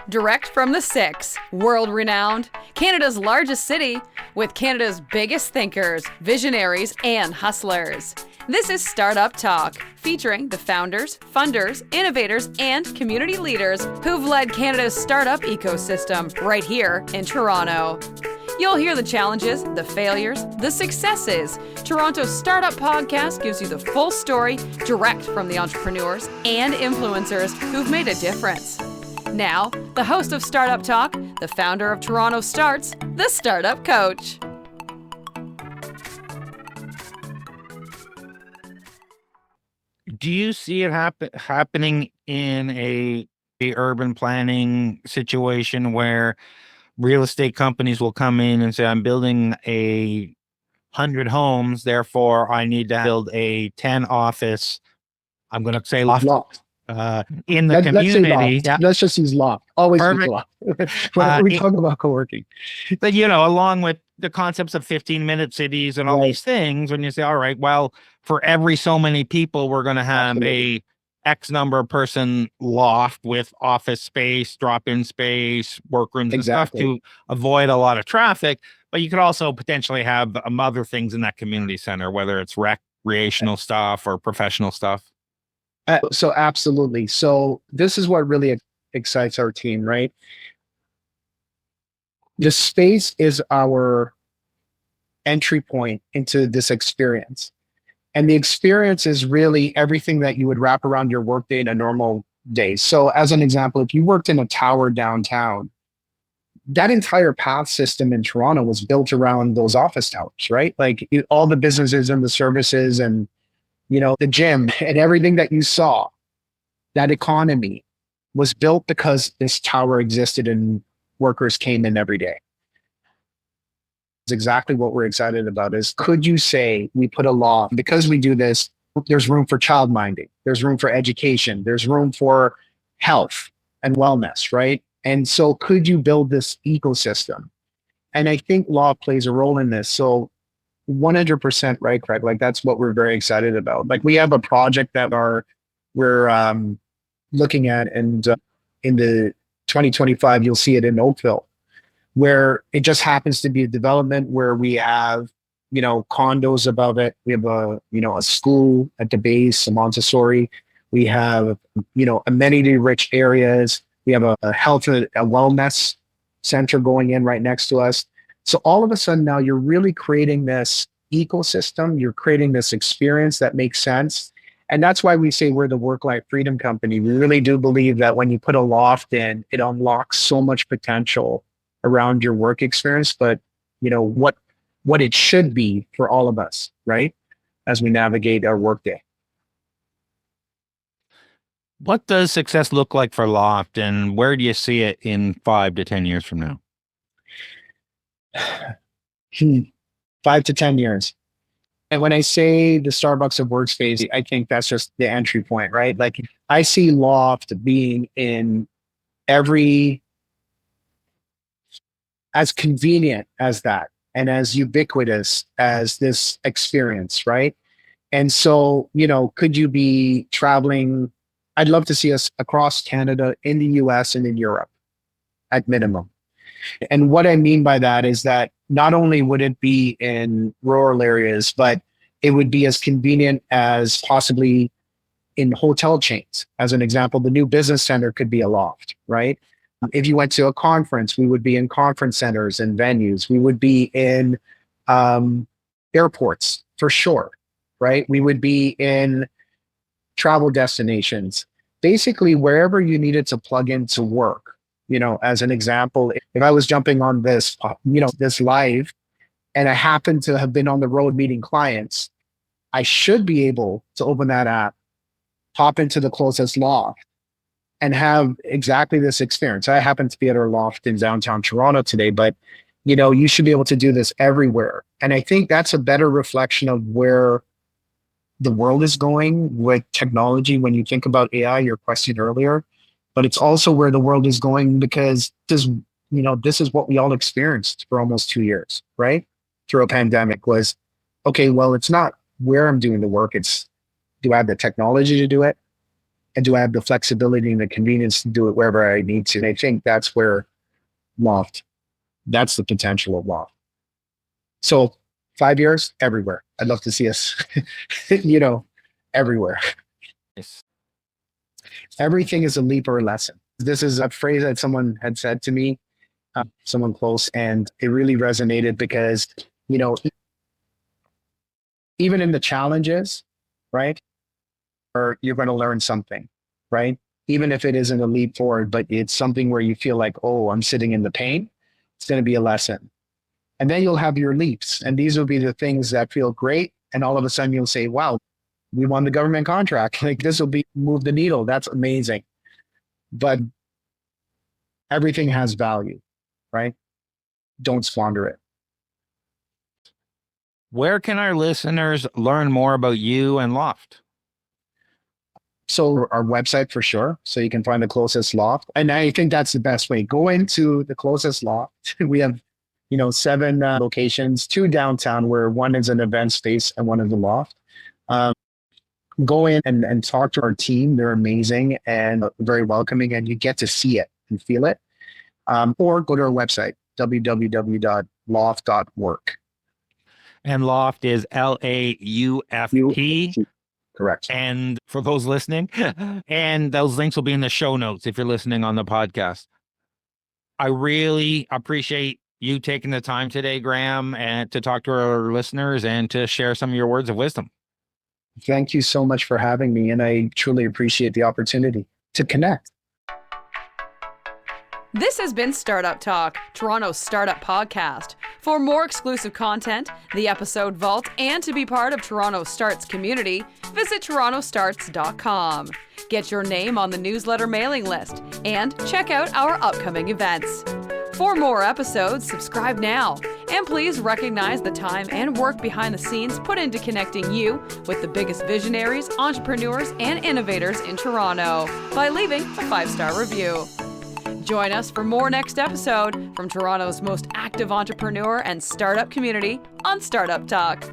Direct from the Six, world-renowned, Canada's largest city, with Canada's biggest thinkers, visionaries, and hustlers. This is Startup Talk, featuring the founders, funders, innovators, and community leaders who've led Canada's startup ecosystem right here in Toronto. You'll hear the challenges, the failures, the successes. Toronto's Startup Podcast gives you the full story direct from the entrepreneurs and influencers who've made a difference. Now, the host of Startup Talk, the founder of TorontoStarts, the Startup Coach. Do you see it happening in a urban planning situation where real estate companies will come in and say, I'm building 100 homes, therefore I need to build a 10 office, I'm going to say loft. In the community. Let's just use Lauft. Always use Lauft. Whenever we talk about co-working. But, along with the concepts of 15-minute cities and all these things, when you say, all right, well, for every so many people, we're going to have a X number of person loft with office space, drop-in space, workrooms and stuff to avoid a lot of traffic. But you could also potentially have other things in that community center, whether it's recreational stuff or professional stuff. So absolutely. So this is what really excites our team, right? The space is our entry point into this experience. And the experience is really everything that you would wrap around your workday in a normal day. So as an example, if you worked in a tower downtown, that entire path system in Toronto was built around those office towers, right? Like all the businesses and the services and the gym and everything that you saw, that economy was built because this tower existed and workers came in every day. It's exactly what we're excited about is, could you say we put a law, because we do this, there's room for child minding, there's room for education, there's room for health and wellness, right? And so could you build this ecosystem? And I think law plays a role in this. So 100% right, Craig. Like that's what we're very excited about. Like we have a project that we're looking at, and in the 2025, you'll see it in Oakville, where it just happens to be a development where we have, condos above it. We have a school at the base, a Montessori. We have, amenity-rich areas. We have a health and a wellness center going in right next to us. So all of a sudden now you're really creating this ecosystem, you're creating this experience that makes sense. And that's why we say we're the work-life freedom company. We really do believe that when you put a loft in, it unlocks so much potential around your work experience, but what it should be for all of us, right? As we navigate our workday. What does success look like for Lauft, and where do you see it in 5 to 10 years from now? 5 to 10 years. And when I say the Starbucks of Workspace, I think that's just the entry point, right? Like I see Lauft being in as convenient as that and as ubiquitous as this experience, right? And so, could you be traveling? I'd love to see us across Canada, in the US and in Europe at minimum. And what I mean by that is that not only would it be in rural areas, but it would be as convenient as possibly in hotel chains. As an example, the new business center could be a loft, right? If you went to a conference, we would be in conference centers and venues. We would be in airports for sure, right? We would be in travel destinations, basically wherever you needed to plug in to work. As an example, if I was jumping on this, this live, and I happen to have been on the road meeting clients, I should be able to open that app, hop into the closest loft, and have exactly this experience. I happen to be at our loft in downtown Toronto today, but you should be able to do this everywhere. And I think that's a better reflection of where the world is going with technology. When you think about AI, your question earlier, but it's also where the world is going, because this is what we all experienced for almost 2 years, right? Through a pandemic was, okay, well, it's not where I'm doing the work. It's, do I have the technology to do it? And do I have the flexibility and the convenience to do it wherever I need to? And I think that's where Lauft, that's the potential of Lauft. So 5 years, everywhere. I'd love to see us, everywhere. Yes. Everything is a leap or a lesson. This is a phrase that someone had said to me, someone close, and it really resonated because, even in the challenges, right? Or you're going to learn something, right? Even if it isn't a leap forward, but it's something where you feel like, oh, I'm sitting in the pain. It's going to be a lesson. And then you'll have your leaps. And these will be the things that feel great. And all of a sudden you'll say, wow, we won the government contract. Like this will move the needle. That's amazing. But everything has value, right? Don't squander it. Where can our listeners learn more about you and Lauft? So our website for sure. So you can find the closest Lauft. And I think that's the best way. Go into the closest Lauft. We have, 7 locations, 2 downtown where one is an event space and one is a Lauft. Go in and talk to our team. They're amazing and very welcoming, and you get to see it and feel it. Or go to our website, www.lauft.work. And Lauft is LAUFT. Correct. And for those listening, and those links will be in the show notes if you're listening on the podcast. I really appreciate you taking the time today, Graham, and to talk to our listeners and to share some of your words of wisdom. Thank you so much for having me. And I truly appreciate the opportunity to connect. This has been Startup Talk, Toronto's startup podcast. For more exclusive content, the episode vault, and to be part of TorontoStarts community, visit TorontoStarts.com. Get your name on the newsletter mailing list and check out our upcoming events. For more episodes, subscribe now. And please recognize the time and work behind the scenes put into connecting you with the biggest visionaries, entrepreneurs, and innovators in Toronto by leaving a 5-star review. Join us for more next episode from Toronto's most active entrepreneur and startup community on Startup Talk.